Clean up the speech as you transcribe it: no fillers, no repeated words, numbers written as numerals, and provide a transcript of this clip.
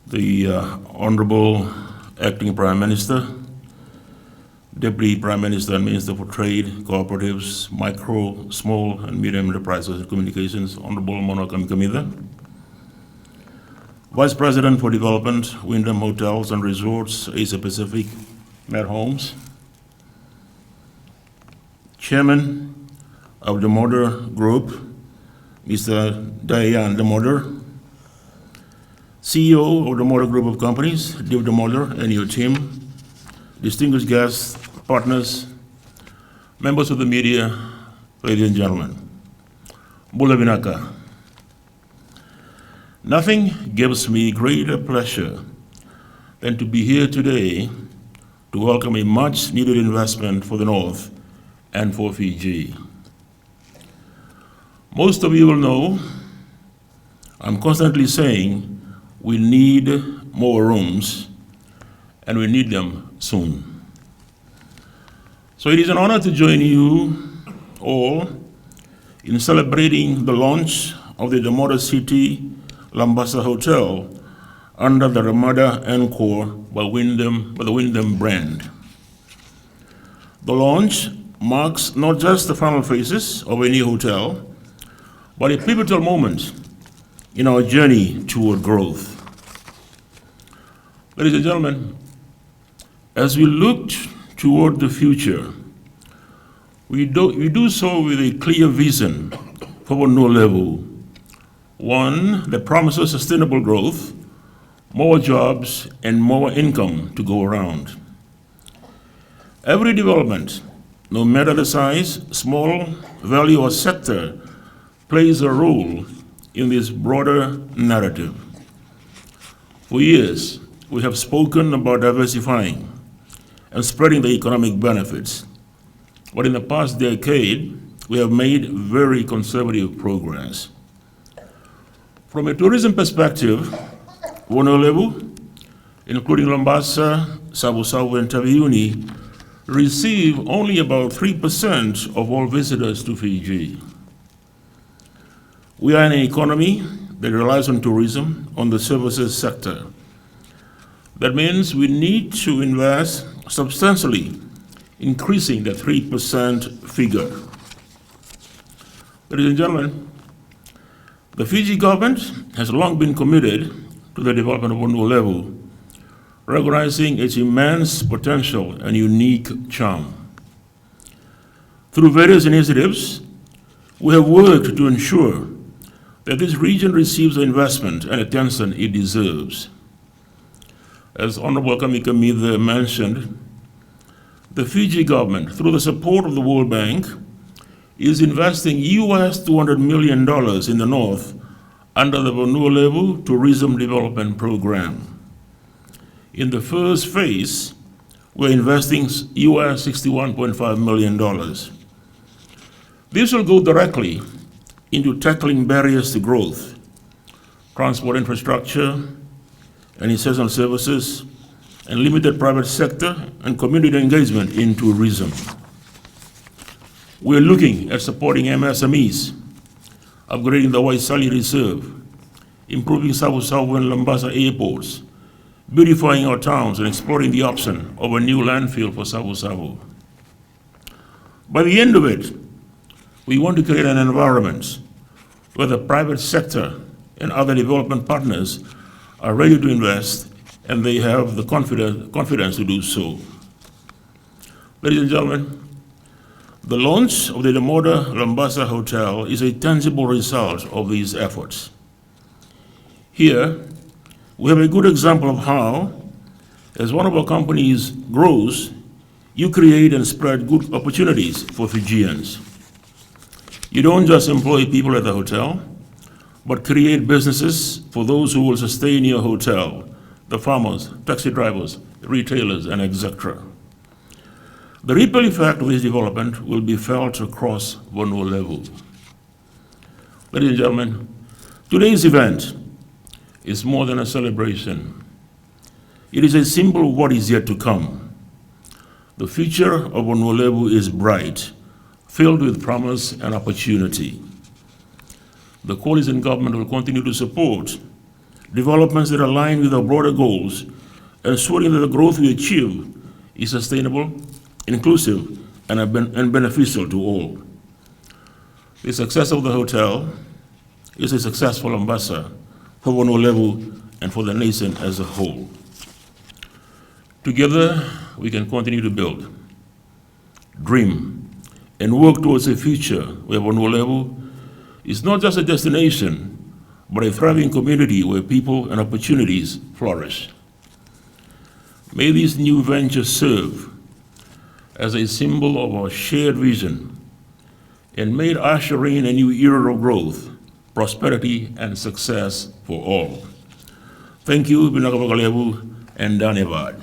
the Honorable Acting Prime Minister, Deputy Prime Minister and Minister for Trade, Cooperatives, Micro, Small and Medium Enterprises and Communications, Honorable Monokam Kamida, Vice President for Development, Wyndham Hotels and Resorts, Asia Pacific, Matt Holmes, Chairman of the Damodar Group, Mr. Diane Damodar, CEO of the Damodar Group of Companies, Dave Damodar and your team, distinguished guests, partners, members of the media, ladies and gentlemen. Bula Vinaka. Nothing gives me greater pleasure than to be here today to welcome a much needed investment for the North and for Fiji. Most of you will know I'm constantly saying we need more rooms and we need them soon. So it is an honor to join you all in celebrating the launch of the Damodar City Labasa Hotel under the Ramada Encore by the Wyndham brand. The launch marks not just the final phases of a new hotel, but a pivotal moment in our journey toward growth. Ladies and gentlemen, as we look toward the future, we do so with a clear vision for no level. One that promises sustainable growth, more jobs, and more income to go around. Every development, no matter the size, small, value, or sector, plays a role in this broader narrative. For years, we have spoken about diversifying and spreading the economic benefits. But in the past decade, we have made very conservative progress. From a tourism perspective, Honolulu, including Labasa, Savu and Taveuni, receive only about 3% of all visitors to Fiji. We are an economy that relies on tourism, on the services sector. That means we need to invest substantially, increasing the 3% figure. Ladies and gentlemen, the Fiji government has long been committed to the development of Honolulu, recognizing its immense potential and unique charm. Through various initiatives, we have worked to ensure that this region receives the investment and attention it deserves. As Honorable Kamida mentioned, the Fiji government, through the support of the World Bank, is investing US $200 million in the North under the Honolulu Tourism Development Program. In the first phase, we're investing US $61.5 million. This will go directly into tackling barriers to growth, transport infrastructure, and essential services, and limited private sector and community engagement in tourism. We're looking at supporting MSMEs, upgrading the Waisali Reserve, improving Savu and Labasa airports, beautifying our towns, and exploring the option of a new landfill for Savu. By the end of it, we want to create an environment where the private sector and other development partners are ready to invest, and they have the confidence to do so. Ladies and gentlemen, the launch of the Damodar Labasa Hotel is a tangible result of these efforts. Here, we have a good example of how, as one of our companies grows, you create and spread good opportunities for Fijians. You don't just employ people at the hotel, but create businesses for those who will sustain your hotel, the farmers, taxi drivers, retailers, and etc. The ripple effect of this development will be felt across Honolulu. Ladies and gentlemen, today's event is more than a celebration. It is a symbol of what is yet to come. The future of Honolulu is bright, filled with promise and opportunity. The coalition government will continue to support developments that align with our broader goals, ensuring that the growth we achieve is sustainable, inclusive, and beneficial to all. The success of the hotel is a successful Labasa for Wonolevu and for the nation as a whole. Together, we can continue to build, dream, and work towards a future where Wonolevu is not just a destination, but a thriving community where people and opportunities flourish. May this new venture serve as a symbol of our shared vision, and may it usher in a new era of growth, prosperity, and success for all. Thank you, Gavoka and Damodar.